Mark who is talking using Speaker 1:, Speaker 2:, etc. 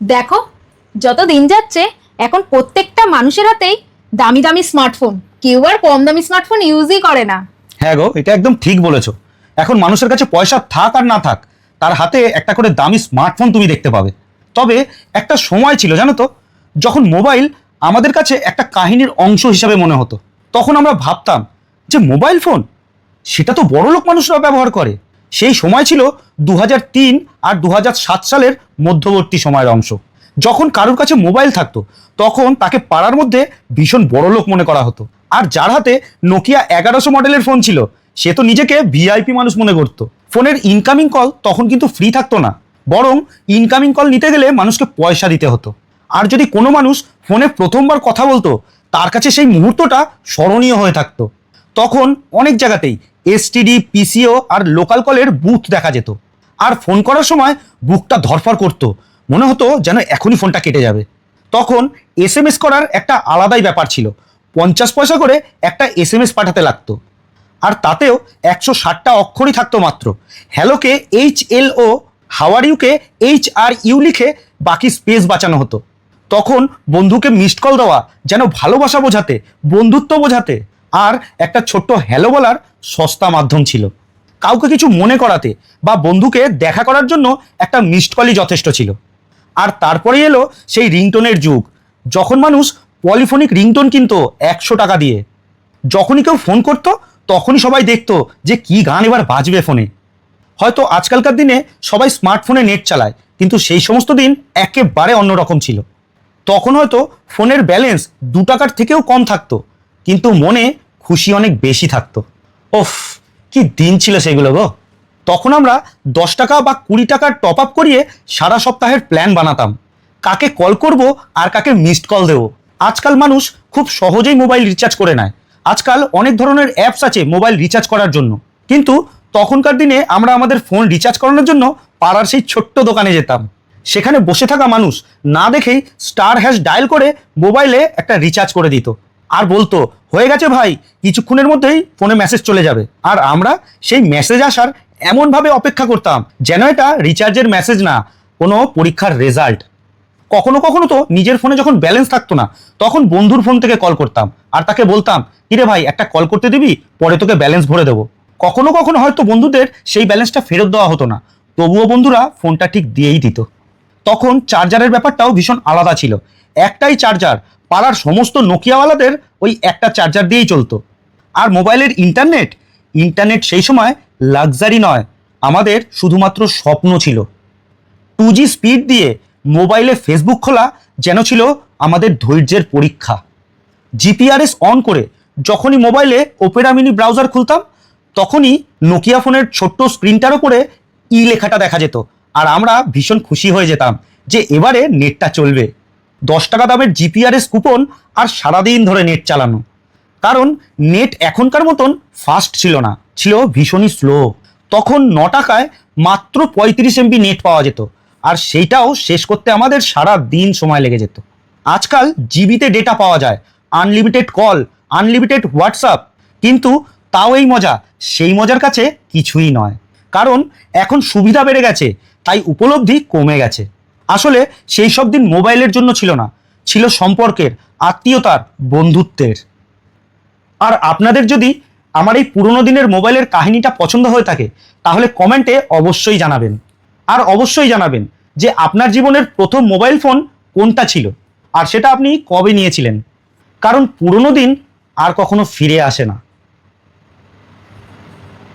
Speaker 1: দেখো, যত দিন যাচ্ছে এখন প্রত্যেকটা মানুষের হাতেই দামি দামি স্মার্টফোন। কেউ আর কম দামি স্মার্টফোন ইউজই করে না।
Speaker 2: হ্যাঁ গো, এটা একদম ঠিক বলেছো। এখন মানুষের কাছে পয়সা থাক আর না থাক, তার হাতে একটা করে দামি স্মার্টফোন তুমি দেখতে পাবে। তবে একটা সময় ছিল জানো তো, যখন মোবাইল আমাদের কাছে একটা কাহিনীর অংশ হিসাবে মনে হতো। তখন আমরা ভাবতাম যে মোবাইল ফোন সেটা তো বড়লোক মানুষরা ব্যবহার করে। সেই সময় ছিল 2003 আর 2007 সালের মধ্যবর্তী সময়ের অংশ। যখন কারোর কাছে মোবাইল থাকতো তখন তাকে পাড়ার মধ্যে ভীষণ বড়লোক মনে করা হতো। আর যার হাতে নোকিয়া 1100 মডেলের ফোন ছিল সে তো নিজেকে ভিআইপি মানুষ মনে করতো। ফোনের ইনকামিং কল তখন কিন্তু ফ্রি থাকতো না, বরং ইনকামিং কল নিতে গেলে মানুষকে পয়সা দিতে হতো। আর যদি কোনো মানুষ ফোনে প্রথমবার কথা বলতো তার কাছে সেই মুহূর্তটা স্মরণীয় হয়ে থাকতো। তখন অনেক জায়গাতেই এসটিডি, পিসিও আর লোকাল কলের বুথ দেখা যেত। আর ফোন করার সময় বুকটা ধরফর করতো, মনে হতো যেন এখনই ফোনটা কেটে যাবে। তখন এসএমএস করার একটা আলাদাই ব্যাপার ছিল। 50 পয়সা করে একটা এসএমএস পাঠাতে লাগতো, আর তাতেও 160টা অক্ষরই থাকতো মাত্র। হ্যালোকে HLO, হাওয়ার ইউকে HRU লিখে বাকি স্পেস বাঁচানো হতো। তখন বন্ধুকে মিসড কল দেওয়া যেন ভালোবাসা বোঝাতে, বন্ধুত্ব বোঝাতে আর একটা ছোট্ট হ্যালো বলার সস্তা মাধ্যম ছিল। কাউকে কিছু মনে করাতে বা বন্ধুকে দেখা করার জন্য একটা মিসড কলই যথেষ্ট ছিল। আর তারপরে এলো সেই রিংটোনের যুগ, যখন মানুষ পলিফোনিক রিংটোন কিনতো 100 টাকা দিয়ে। যখনই কেউ ফোন করতো তখনই সবাই দেখতো যে কি গান এবার বাজবে ফোনে। হয়তো আজকালকার দিনে সবাই স্মার্টফোনে নেট চালায়, কিন্তু সেই সমস্ত দিন একেবারে অন্যরকম ছিল। তখন হয়তো ফোনের ব্যালেন্স 2 টাকার থেকেও কম থাকতো, কিন্তু মনে খুশি অনেক বেশি থাকতো। ওফ, কি দিন ছিল সেগুলো গো। তখন আমরা 10 টাকা বা 20 টাকার টপ আপ করিয়ে সারা সপ্তাহের প্ল্যান বানাতাম, কাকে কল করব আর কাকে মিসড কল দেবো। আজকাল মানুষ খুব সহজেই মোবাইল রিচার্জ করে নেয়। আজকাল অনেক ধরনের অ্যাপস আছে মোবাইল রিচার্জ করার জন্য, কিন্তু তখনকার দিনে আমরা আমাদের ফোন রিচার্জ করানোর জন্য পাড়ার সেই ছোট্ট দোকানে যেতাম। সেখানে বসে থাকা মানুষ না দেখেই *# ডায়াল করে মোবাইলে একটা রিচার্জ করে দিত আর বলতো, হয়ে গেছে ভাই, কিছুক্ষণের মধ্যেই ফোনে মেসেজ চলে যাবে। আর আমরা সেই মেসেজ আসার এমনভাবে অপেক্ষা করতাম যেন এটা রিচার্জের মেসেজ না, কোনো পরীক্ষার রেজাল্ট। কখনো কখনো তো নিজের ফোনে যখন ব্যালেন্স থাকতো না তখন বন্ধুর ফোন থেকে কল করতাম আর তাকে বলতাম, কিরে ভাই একটা কল করতে দিবি, পরে তোকে ব্যালেন্স ভরে দেবো। কখনো কখনো হয়তো বন্ধুদের সেই ব্যালেন্সটা ফেরত দেওয়া হতো না, তবুও বন্ধুরা ফোনটা ঠিক দিয়েই দিত। তখন চার্জারের ব্যাপারটাও ভীষণ আলাদা ছিল। একটাই চার্জার, পাড়ার সমস্ত নোকিয়াওয়ালাদের ওই একটা চার্জার দিয়েই চলতো। আর মোবাইলের ইন্টারনেট ইন্টারনেট সেই সময় লাক্সারি নয়, আমাদের শুধুমাত্র স্বপ্ন ছিল। 2G স্পিড দিয়ে মোবাইলে ফেসবুক খোলা যেন ছিল আমাদের ধৈর্যের পরীক্ষা। জিপিআরএস অন করে যখনই মোবাইলে ওপেরা মিনি ব্রাউজার খুলতাম তখনই নোকিয়া ফোনের ছোট্ট স্ক্রিনটার উপরে লেখাটা দেখা যেত, আর আমরা ভীষণ খুশি হয়ে যেতাম যে এবারে নেটটা চলবে। 10 টাকা দামের জিপিআরএস কুপন আর সারাদিন ধরে নেট চালানো। কারণ নেট এখনকার মতন ফাস্ট ছিল না, ছিল ভীষণই স্লো। তখন 9 টাকায় মাত্র 35 MB নেট পাওয়া যেত, আর সেইটাও শেষ করতে আমাদের সারা দিন সময় লেগে যেত। আজকাল জিবিতে ডেটা পাওয়া যায়, আনলিমিটেড কল, আনলিমিটেড হোয়াটসঅ্যাপ, কিন্তু তাও এই মজা সেই মজার কাছে কিছুই নয়। কারণ এখন সুবিধা বেড়ে গেছে, তাই উপলব্ধি কমে গেছে। আসলে সেই সব দিন মোবাইলের জন্য ছিল না, ছিল সম্পর্কের, আত্মীয়তার, বন্ধুত্বের। আর আপনাদের যদি আমার এই পুরোনো দিনের মোবাইলের কাহিনীটা পছন্দ হয়ে থাকে তাহলে কমেন্টে অবশ্যই জানাবেন। আর অবশ্যই জানাবেন যে আপনার জীবনের প্রথম মোবাইল ফোন কোনটা ছিল আর সেটা আপনি কবে নিয়েছিলেন। কারণ পুরোনো দিন আর কখনো ফিরে আসে না।